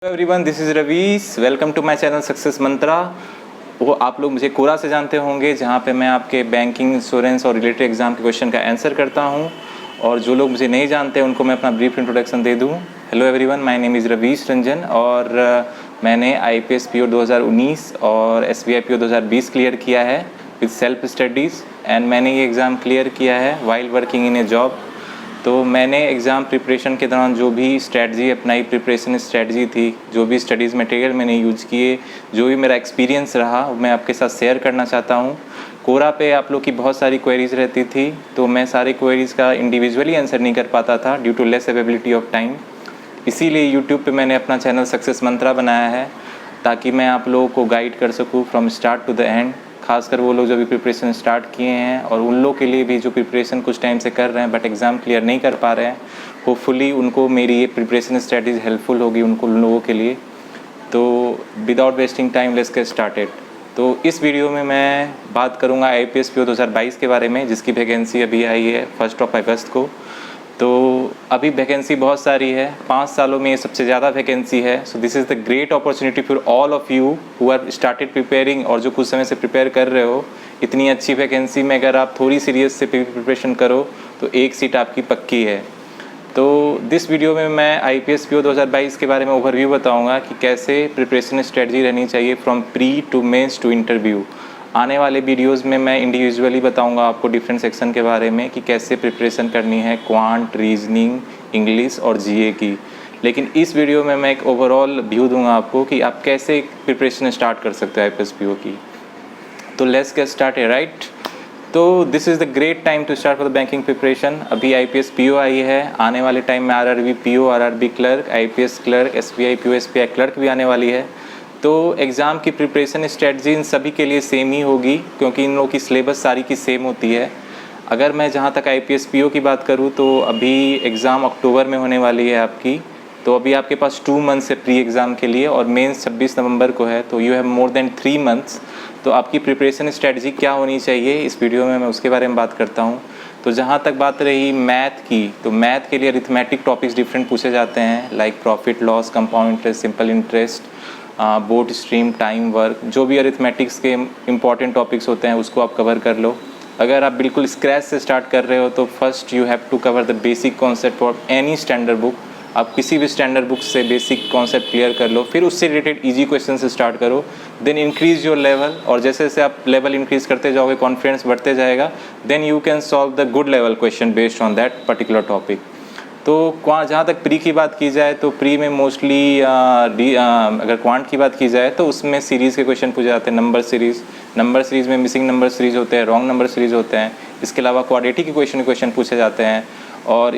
Everyone, this is Ravish. Welcome to my channel success mantra. वो आप लोग मुझे कोरा से जानते होंगे, जहाँ पे मैं आपके बैंकिंग, इंश्योरेंस और रिलेटेड एग्जाम के क्वेश्चन का आंसर करता हूँ। और जो लोग मुझे नहीं जानते उनको मैं अपना ब्रीफ इंट्रोडक्शन दे दूँ। Hello everyone, my name is Ravish Ranjan और मैंने IPS PO 2019 और SBI PO 2020 क्लियर किया है विद सेल्फ स्टडीज़। एंड मैंने ये एग्ज़ाम क्लियर किया है while working in A job. तो मैंने एग्ज़ाम प्रिपरेशन के दौरान जो भी स्ट्रैटी अपनाई, प्रिपरेशन स्ट्रैटी थी, जो भी स्टडीज़ मटेरियल मैंने यूज़ किए, जो भी मेरा एक्सपीरियंस रहा, मैं आपके साथ शेयर करना चाहता हूँ। कोरा पे आप लोग की बहुत सारी क्वेरीज़ रहती थी, तो मैं सारी क्वेरीज़ का इंडिविजुअली आंसर नहीं कर पाता था due to less availability of time. इसीलिए यूट्यूब पे मैंने अपना चैनल सक्सेस मंत्रा बनाया है, ताकि मैं आप लोगों को गाइड कर सकूँ from start to the end. खासकर वो लोग जो भी प्रिपरेशन स्टार्ट किए हैं और उन लोग के लिए भी जो प्रिपरेशन कुछ टाइम से कर रहे हैं बट एग्ज़ाम क्लियर नहीं कर पा रहे हैं, होपफुली उनको मेरी ये प्रिपरेशन स्ट्रेटजी हेल्पफुल होगी उन लोगों के लिए। तो without wasting time let's get started. तो इस वीडियो में मैं बात करूँगा IPS PO 2022 के बारे में, जिसकी वैकेंसी अभी आई है 1 अगस्त को। तो अभी वैकेंसी बहुत सारी है, 5 सालों में ये सबसे ज़्यादा वैकेंसी है। So this is the great opportunity for all of you who are started preparing, और जो कुछ समय से प्रिपेयर कर रहे हो। इतनी अच्छी वैकेंसी में अगर आप थोड़ी सीरियस से प्रिपरेशन करो तो एक सीट आपकी पक्की है। तो दिस वीडियो में मैं IPS PO 2022 के बारे में ओवरव्यू बताऊंगा कि कैसे प्रिपरेशन स्ट्रेटजी रहनी चाहिए from pre to mains to interview. आने वाले वीडियोस में मैं इंडिविजुअली बताऊंगा आपको डिफरेंट सेक्शन के बारे में कि कैसे प्रिपरेशन करनी है, क्वांट, रीजनिंग, इंग्लिश और GA की। लेकिन इस वीडियो में मैं एक ओवरऑल व्यू दूंगा आपको कि आप कैसे प्रिपरेशन स्टार्ट कर सकते हो IPS PO की। तो लेट्स गेट स्टार्टेड, राइट। तो this is the great time to start for the banking preparation. अभी IPS PO आई है, आने वाले टाइम में RRB PO, RRB clerk, IPS clerk, SBI PO, SBI clerk भी आने वाली है। तो एग्ज़ाम की प्रिपरेशन स्ट्रेटजी इन सभी के लिए सेम ही होगी, क्योंकि इन लोगों की सिलेबस सारी की सेम होती है। अगर मैं जहाँ तक IPS PO की बात करूँ तो अभी एग्ज़ाम अक्टूबर में होने वाली है आपकी। तो अभी आपके पास 2 मंथ्स है प्री एग्ज़ाम के लिए, और मेंस 26 नवंबर को है। तो you have more than 3 months. तो आपकी प्रिपरेशन स्ट्रेटजी क्या होनी चाहिए, इस वीडियो में मैं उसके बारे में बात करता हूँ। तो जहाँ तक बात रही मैथ की, तो मैथ के लिए अरिथमेटिक टॉपिक्स डिफरेंट पूछे जाते हैं, like profit loss, compound interest, simple interest, board stream, time work. जो भी अरिथमेटिक्स के इंपॉर्टेंट टॉपिक्स होते हैं उसको आप कवर कर लो। अगर आप बिल्कुल स्क्रैच से स्टार्ट कर रहे हो तो first you have to cover the basic concept for any standard book. आप किसी भी स्टैंडर्ड बुक से बेसिक कॉन्सेप्ट क्लियर कर लो, फिर उससे रिलेटेड इजी क्वेश्चन से स्टार्ट करो, देन इंक्रीज योर लेवल। और जैसे जैसे आप लेवल इंक्रीज करते जाओगे, कॉन्फिडेंस बढ़ते जाएगा, then you can solve the good level question based on that particular topic. तो जहाँ तक प्री की बात की जाए तो प्री में मोस्टली अगर क्वांट की बात की जाए तो उसमें सीरीज़ के क्वेश्चन पूछे जाते हैं। नंबर सीरीज़ में मिसिंग नंबर सीरीज़ होते हैं, रॉन्ग नंबर सीरीज़ होते हैं। इसके अलावा क्वाड्रेटिक के क्वेश्चन पूछे जाते हैं, और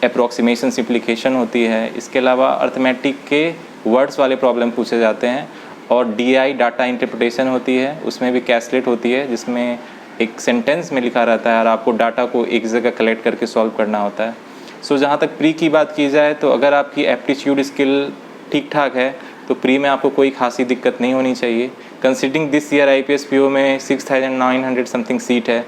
अप्रॉक्सीमेशन सिम्प्लिकेशन होती है। इसके अलावा अर्थमेटिक के वर्ड्स वाले प्रॉब्लम पूछे जाते हैं, और DI डाटा इंटरप्रिटेशन होती है। उसमें भी कैसलेट होती है, जिसमें एक सेंटेंस में लिखा रहता है और आपको डाटा को एक जगह कलेक्ट करके सॉल्व करना होता है। सो जहाँ तक प्री की बात की जाए तो अगर आपकी एप्टीट्यूड स्किल ठीक ठाक है तो प्री में आपको कोई खासी दिक्कत नहीं होनी चाहिए। Considering this year IPS PO में 6900 समथिंग सीट है,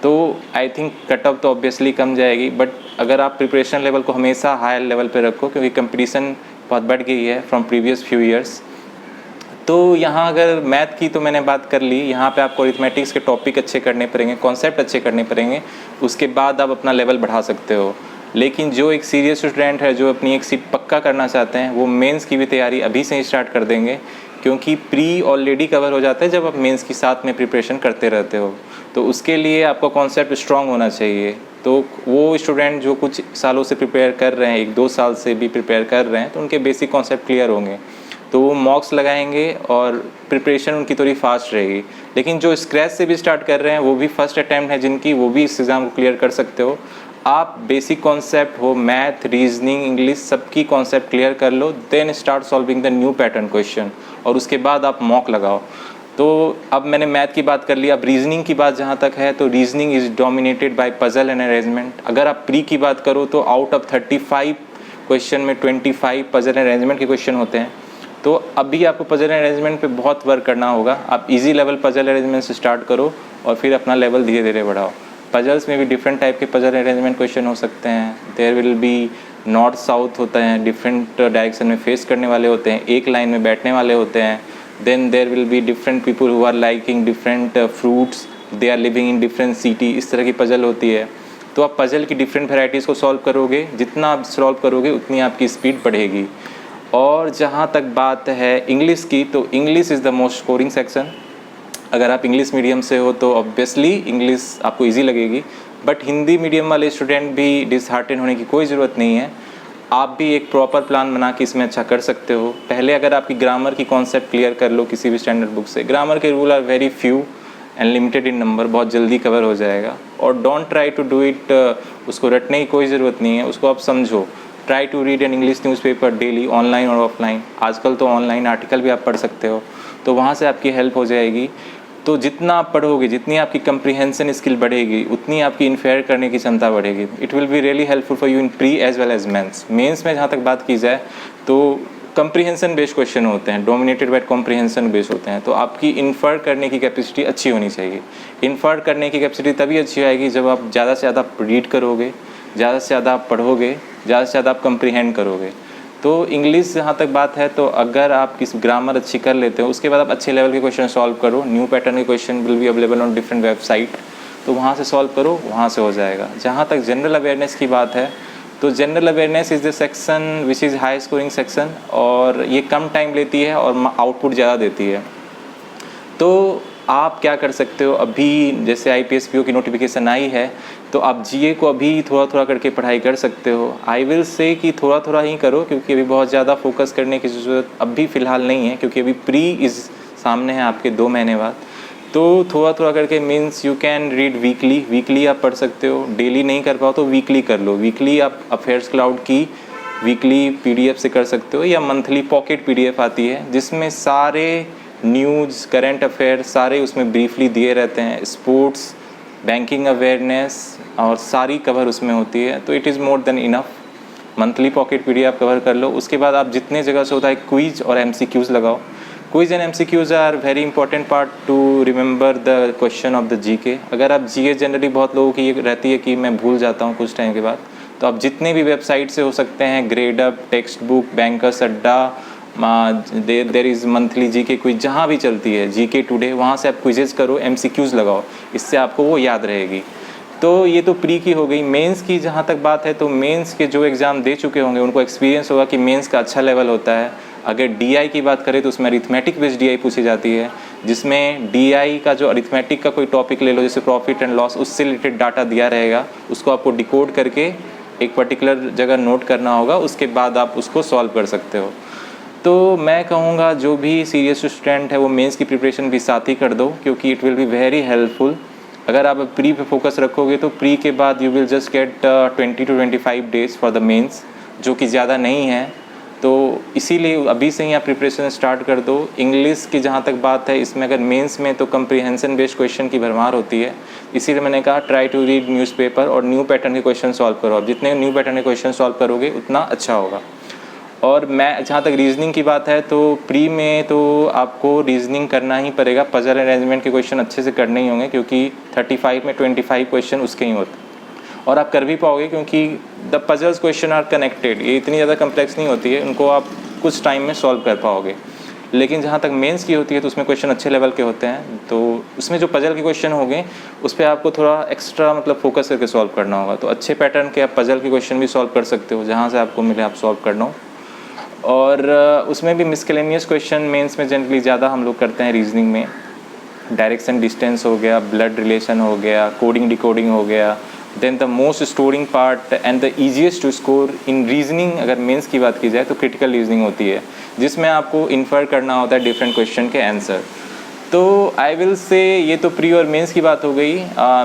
तो आई थिंक कट ऑफ तो ऑब्वियसली कम जाएगी। बट अगर आप प्रिपरेशन लेवल को हमेशा हायर लेवल पे रखो, क्योंकि कंपटीशन बहुत बढ़ गई है फ्रॉम प्रीवियस फ्यू ईयर्स। तो यहाँ अगर मैथ की तो मैंने बात कर ली, यहाँ पे आपको अरिथमेटिक्स के टॉपिक अच्छे करने पड़ेंगे, कॉन्सेप्ट अच्छे करने पड़ेंगे, उसके बाद आप अपना लेवल बढ़ा सकते हो। लेकिन जो एक सीरियस स्टूडेंट है, जो अपनी एक सीट पक्का करना चाहते हैं, वो मेंस की भी तैयारी अभी से ही स्टार्ट कर देंगे, क्योंकि प्री ऑलरेडी कवर हो जाता है जब आप मेंस की साथ में प्रिपरेशन करते रहते हो। तो उसके लिए आपका कॉन्सेप्ट स्ट्रांग होना चाहिए। तो वो स्टूडेंट जो कुछ सालों से प्रिपेयर कर रहे हैं, 1-2 साल से भी प्रिपेयर कर रहे हैं, तो उनके बेसिक कॉन्सेप्ट क्लियर होंगे, तो वो मॉक्स लगाएंगे और प्रिपरेशन उनकी थोड़ी फास्ट रहेगी। लेकिन जो स्क्रैच से भी स्टार्ट कर रहे हैं, वो भी फर्स्ट अटैम्प्ट है जिनकी, वो भी इस एग्ज़ाम को क्लियर कर सकते हो। आप बेसिक कॉन्सेप्ट हो, मैथ, रीजनिंग, इंग्लिश, सबकी कॉन्सेप्ट क्लियर कर लो, then start solving the new pattern question, और उसके बाद आप मॉक लगाओ। तो अब मैंने मैथ की बात कर ली, अब रीजनिंग की बात जहाँ तक है तो reasoning is dominated by puzzle and arrangement. अगर आप प्री की बात करो तो आउट ऑफ 35 क्वेश्चन में 25 पजल एंड अरेंजमेंट के क्वेश्चन होते हैं। तो अभी आपको पजल एंड अरेंजमेंट पे बहुत वर्क करना होगा। आप इजी लेवल पजल अरेंजमेंट से स्टार्ट करो और फिर अपना लेवल धीरे धीरे बढ़ाओ। पजल्स में भी डिफरेंट टाइप के पजल अरेंजमेंट क्वेश्चन हो सकते हैं। There will be north south होते हैं, डिफरेंट डायरेक्शन में फेस करने वाले होते हैं, एक लाइन में बैठने वाले होते हैं. Then there will be different people who are liking different fruits, they are living in different city. इस तरह की पजल होती है. तो आप पजल की डिफरेंट वेराइटीज़ को सॉल्व करोगे, जितना आप सॉल्व करोगे उतनी आपकी स्पीड बढ़ेगी. और जहाँ तक बात है इंग्लिश की, तो English is the most scoring section. अगर आप इंग्लिश मीडियम से हो तो ऑब्वियसली इंग्लिश आपको इजी लगेगी, बट हिंदी मीडियम वाले स्टूडेंट भी डिसहार्टेन होने की कोई ज़रूरत नहीं है. आप भी एक प्रॉपर प्लान बना के इसमें अच्छा कर सकते हो. पहले अगर आपकी ग्रामर की कॉन्सेप्ट क्लियर कर लो किसी भी स्टैंडर्ड बुक से. ग्रामर के rule are very few and limited in number, बहुत जल्दी कवर हो जाएगा. और don't try to do it, उसको रटने की कोई ज़रूरत नहीं है, उसको आप समझो. Try to read an English newspaper daily, online और ऑफलाइन. आजकल तो ऑनलाइन आर्टिकल भी आप पढ़ सकते हो, तो वहाँ से आपकी हेल्प हो जाएगी. तो जितना आप पढ़ोगे, जितनी आपकी कंप्रीहेंशन स्किल बढ़ेगी, उतनी आपकी इन्फेयर करने की क्षमता बढ़ेगी. It will be really helpful for you in pre as well as mains. Mains में जहाँ तक बात की जाए तो कंप्रीहेंशन बेस्ड क्वेश्चन होते हैं, डोमिनेटेड बाय कॉम्प्रीहेंशन बेस्ड होते हैं. तो आपकी इन्फर करने की कैपेसिटी अच्छी होनी चाहिए. इन्फर करने की कैपेसिटी तभी अच्छी आएगी जब आप ज़्यादा से ज़्यादा रीड करोगे, ज़्यादा से ज़्यादा आप पढ़ोगे, ज़्यादा से ज़्यादा आप कंप्रीहेंड करोगे. तो इंग्लिश जहाँ तक बात है, तो अगर आप किस ग्रामर अच्छी कर लेते हो, उसके बाद आप अच्छे लेवल के क्वेश्चन सॉल्व करो. न्यू पैटर्न के question will be available on different website, तो वहाँ से सॉल्व करो, वहाँ से हो जाएगा. जहाँ तक जनरल अवेयरनेस की बात है, तो general awareness is the section which is high scoring section, और ये कम टाइम लेती है और आउटपुट ज़्यादा देती है. तो आप क्या कर सकते हो, अभी जैसे IPSPO की नोटिफिकेशन आई है, तो आप GA को अभी थोड़ा थोड़ा करके पढ़ाई कर सकते हो. आई विल से कि थोड़ा थोड़ा ही करो, क्योंकि अभी बहुत ज़्यादा फोकस करने की ज़रूरत अभी फ़िलहाल नहीं है, क्योंकि अभी प्री इज़ सामने है आपके 2 महीने बाद. तो थोड़ा थोड़ा करके means you can read weekly आप पढ़ सकते हो. डेली नहीं कर पाओ तो वीकली कर लो. वीकली आप अफेयर्स क्लाउड की वीकली PDF से कर सकते हो, या मंथली पॉकेट PDF आती है जिसमें सारे न्यूज़, करंट अफेयर सारे उसमें ब्रीफली दिए रहते हैं. स्पोर्ट्स, बैंकिंग अवेयरनेस और सारी कवर उसमें होती है. तो it is more than enough. Monthly pocket PDF cover कर लो. उसके बाद आप जितने जगह से होता है क्विज और MCQs लगाओ. Quiz and MCQs are very important part to remember the question of the GK. अगर आप GK जनरली बहुत लोगों की ये रहती है कि मैं भूल जाता हूँ कुछ टाइम के बाद, तो आप जितने भी वेबसाइट से हो सकते हैं, ग्रेडअप, टेक्स्ट बुक, बैंकर्स अड्डा, there is monthly GK quiz, जहाँ भी चलती है GK टुडे, वहाँ से आप क्विजेज़ करो, MCQs लगाओ, इससे आपको वो याद रहेगी. तो ये तो प्री की हो गई. मेंस की जहाँ तक बात है, तो मेंस के जो एग्ज़ाम दे चुके होंगे उनको एक्सपीरियंस होगा कि मेंस का अच्छा लेवल होता है. अगर DI की बात करें तो उसमें अरिथमेटिक बेस्ड DI पूछी जाती है, जिसमें DI का जो अरिथमेटिक का कोई टॉपिक ले लो, जैसे प्रॉफिट एंड लॉस, उससे रिलेटेड डाटा दिया रहेगा, उसको आपको डिकोड करके एक पर्टिकुलर जगह नोट करना होगा, उसके बाद आप उसको सॉल्व कर सकते हो. तो मैं कहूँगा जो भी सीरियस स्टूडेंट है वो मेंस की प्रिपरेशन भी साथ ही कर दो, क्योंकि it will be very helpful. अगर आप प्री पे फोकस रखोगे तो प्री के बाद you will just get 20 to 25 days for the mains, जो कि ज़्यादा नहीं है. तो इसीलिए अभी से ही आप प्रिपरेशन स्टार्ट कर दो. इंग्लिश की जहाँ तक बात है, इसमें अगर मेंस में तो कंप्रीहेंशन बेस्ड क्वेश्चन की भरमार होती है, इसीलिए मैंने कहा ट्राई टू रीड न्यूज़पेपर और न्यू पैटर्न के क्वेश्चन सॉल्व करो. आप जितने न्यू पैटर्न के क्वेश्चन सॉल्व करोगे उतना अच्छा होगा. और मैं जहाँ तक रीजनिंग की बात है, तो प्री में तो आपको रीजनिंग करना ही पड़ेगा. पजल अरेंजमेंट के क्वेश्चन अच्छे से करने ही होंगे, क्योंकि 35 में 25 क्वेश्चन उसके ही होते हैं, और आप कर भी पाओगे, क्योंकि the puzzles question are connected. ये इतनी ज़्यादा कम्प्लेक्स नहीं होती है, उनको आप कुछ टाइम में सॉल्व कर पाओगे. लेकिन जहाँ तक मेंस की होती है तो उसमें क्वेश्चन अच्छे लेवल के होते हैं, तो उसमें जो पजल के क्वेश्चन होंगे उस पर आपको थोड़ा एक्स्ट्रा मतलब फोकस करके सॉल्व करना होगा. तो अच्छे पैटर्न के आप पजल के क्वेश्चन भी सॉल्व कर सकते हो, जहाँ से आपको मिले आप सॉल्व करना. और उसमें भी मिसकेलेनियस क्वेश्चन मेंस में जनरली ज़्यादा हम लोग करते हैं. रीजनिंग में डायरेक्शन डिस्टेंस हो गया, ब्लड रिलेशन हो गया, कोडिंग डिकोडिंग हो गया. Then the most scoring part and the easiest to score in reasoning, अगर मेंस की बात की जाए तो क्रिटिकल रीजनिंग होती है, जिसमें आपको इन्फर करना होता है डिफरेंट क्वेश्चन के आंसर. तो आई विल से ये तो प्री और मेंस की बात हो गई.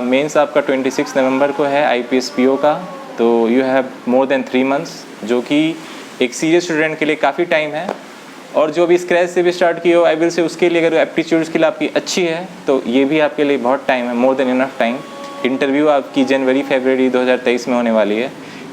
मेंस आपका 26 नवंबर को है IPSPO का. तो you have more than 3 months, जो कि एक सीरियस स्टूडेंट के लिए काफ़ी टाइम है. और जो भी स्क्रैच से भी स्टार्ट किए हो, आई विल से उसके लिए अगर एप्टीट्यूड स्किल आपकी अच्छी है तो ये भी आपके लिए बहुत टाइम है, more than enough time. Interview आपकी जनवरी-फरवरी 2023 में होने वाली है.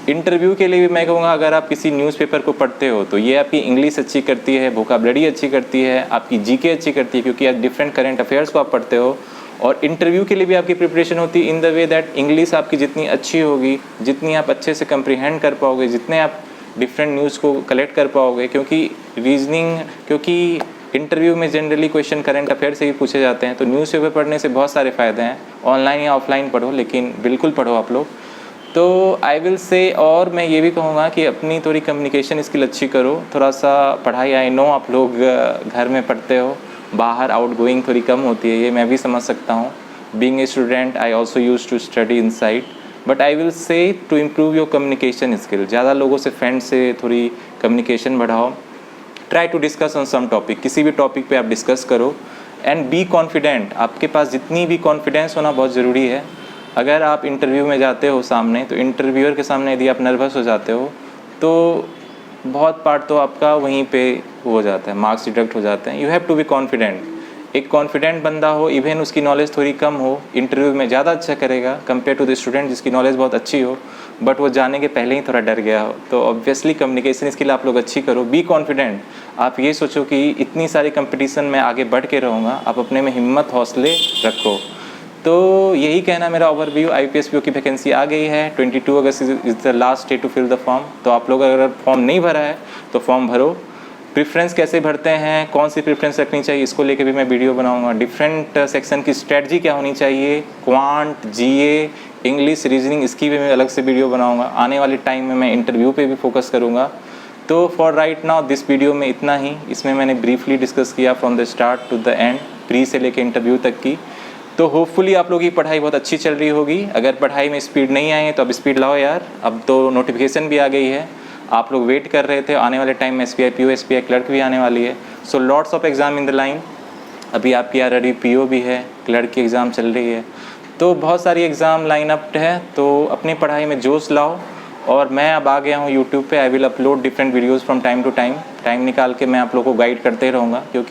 इंटरव्यू के लिए भी मैं कहूँगा, अगर आप किसी न्यूज़पेपर को पढ़ते हो तो ये आपकी इंग्लिश अच्छी करती है, वोकैबुलरी अच्छी करती है, आपकी GK अच्छी करती है, क्योंकि आप डिफरेंट करंट अफेयर्स को आप पढ़ते हो, और इंटरव्यू के लिए भी आपकी प्रिपरेशन होती है in the way that English आपकी जितनी अच्छी होगी, जितनी आप अच्छे से कंप्रीहेंड कर पाओगे, जितने आप डिफरेंट न्यूज़ को कलेक्ट कर पाओगे, क्योंकि इंटरव्यू में जनरली क्वेश्चन करंट अफेयर से ही पूछे जाते हैं। तो न्यूज़पेपर पढ़ने से बहुत सारे फ़ायदे हैं, ऑनलाइन या ऑफलाइन पढ़ो, लेकिन बिल्कुल पढ़ो आप लोग। तो आई विल से, और मैं ये भी कहूँगा कि अपनी थोड़ी कम्युनिकेशन स्किल अच्छी करो, थोड़ा सा पढ़ाई, आई नो आप लोग घर में पढ़ते हो, बाहर आउट गोइंग थोड़ी कम होती है, ये मैं भी समझ सकता हूँ। Being a student I also use to study inside, but I will say to improve your communication skill, ज़्यादा लोगों से, फ्रेंड से थोड़ी कम्युनिकेशन बढ़ाओ। Try to discuss on some topic, किसी भी टॉपिक पे आप डिस्कस करो, एंड बी कॉन्फिडेंट। आपके पास जितनी भी कॉन्फिडेंस होना बहुत ज़रूरी है। अगर आप इंटरव्यू में जाते हो सामने, तो इंटरव्यूअर के सामने यदि आप नर्वस हो जाते हो तो बहुत पार्ट तो आपका वहीं पे हो जाता है, मार्क्स डिडक्ट हो जाते हैं। You have to be confident. एक कॉन्फिडेंट बंदा हो, इवन उसकी नॉलेज थोड़ी कम हो, इंटरव्यू में ज़्यादा अच्छा करेगा कंपेयर टू द स्टूडेंट जिसकी नॉलेज बहुत अच्छी हो, बट वो जाने के पहले ही थोड़ा डर गया हो। तो ऑब्वियसली कम्युनिकेशन स्किल आप लोग अच्छी करो, बी कॉन्फिडेंट। आप ये सोचो कि इतनी सारी कंपटीशन में आगे बढ़ के रहूँगा, आप अपने में हिम्मत, हौसले रखो। तो यही कहना मेरा ओवरव्यू। IPSPO की वैकेंसी आ गई है, 22 August is the last day to fill the form. तो आप लोग अगर फॉर्म नहीं भरा है तो फॉर्म भरो। प्रेफरेंस कैसे भरते हैं, कौन सी प्रेफरेंस रखनी चाहिए, इसको लेके भी मैं वीडियो बनाऊंगा। डिफरेंट सेक्शन की स्ट्रेटजी क्या होनी चाहिए, क्वांट, GA, इंग्लिश, रीजनिंग, इसकी भी मैं अलग से वीडियो बनाऊंगा। आने वाले टाइम में मैं इंटरव्यू पे भी फोकस करूंगा। तो for right now this video में इतना ही। इसमें मैंने ब्रीफली डिस्कस किया from the start to the end, pre से लेके इंटरव्यू तक की। तो होपफुली आप लोगों की पढ़ाई बहुत अच्छी चल रही होगी। अगर पढ़ाई में स्पीड नहीं आई है तो अब स्पीड लाओ यार। अब तो नोटिफिकेशन भी आ गई है, आप लोग वेट कर रहे थे, आने वाले टाइम में SBI PO, SBI क्लर्क भी आने वाली है। So lots of exam in the line. अभी आपकी ऑलरेडी PO भी है, क्लर्क की एग्ज़ाम चल रही है, तो बहुत सारी एग्ज़ाम लाइन अप है। तो अपनी पढ़ाई में जोश लाओ। और मैं अब आ गया हूँ यूट्यूब पे। I will upload different videos from time to time निकाल के मैं आप लोगों को गाइड करते रहूँगा, क्योंकि